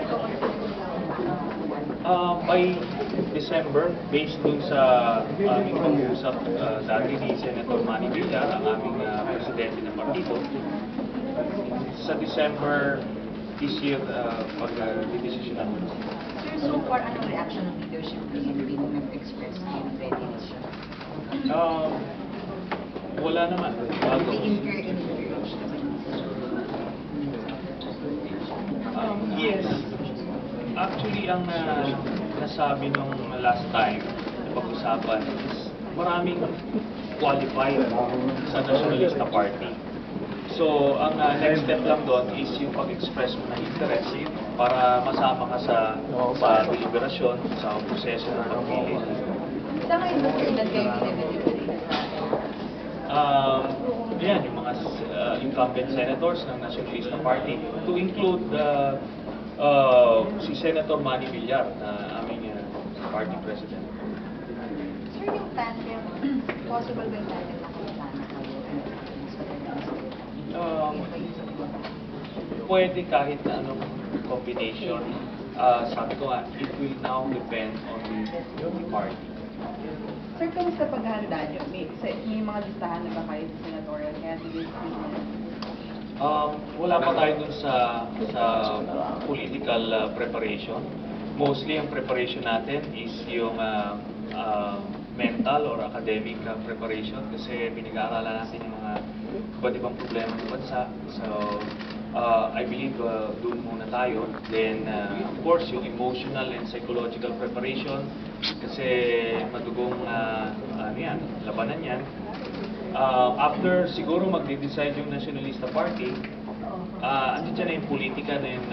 ikaw ang By December, based dun sa aming pag-uusap dati ni Senator Manny Villar, ang aming presidente ng partido, sa December this year, pag-desisyon namin. Sir, so far, anong reaction ng leadership PNP nung nag-express yung readiness siya? Wala naman. Bago. Yes. Actually, ang nasabi nung last time na pag-usapan is maraming qualified sa Nationalista Party. So, ang next step lang doon is yung pag-express mo ng interest para masama ka sa deliberasyon, sa proseso ng pagpili. Sa ngayon ba, sir, ilan kayo pinag-deliberate? Yan, yung mga incumbent senators ng Nationalista Party, to include si Senator Manny Villar, na aming party president. Sir, yung tandem, possible ba yung tandem na kapitan? Pwede kahit na anong combination. Sabi ko nga, it will now depend on the party. Sir, kamusta paghahanda niyo? May mga listahan na ba kayo sa senatorial candidates? Wala pa tayo dun sa political preparation. Mostly ang preparation natin is yung mental or academic preparation kasi pinag-aaralan natin yung mga iba't ibang problema ng bansa. So, I believe doon muna tayo. Then, of course, yung emotional and psychological preparation kasi madugong labanan yan. After siguro magde-decide yung Nationalista Party, andun dyan na yung politika and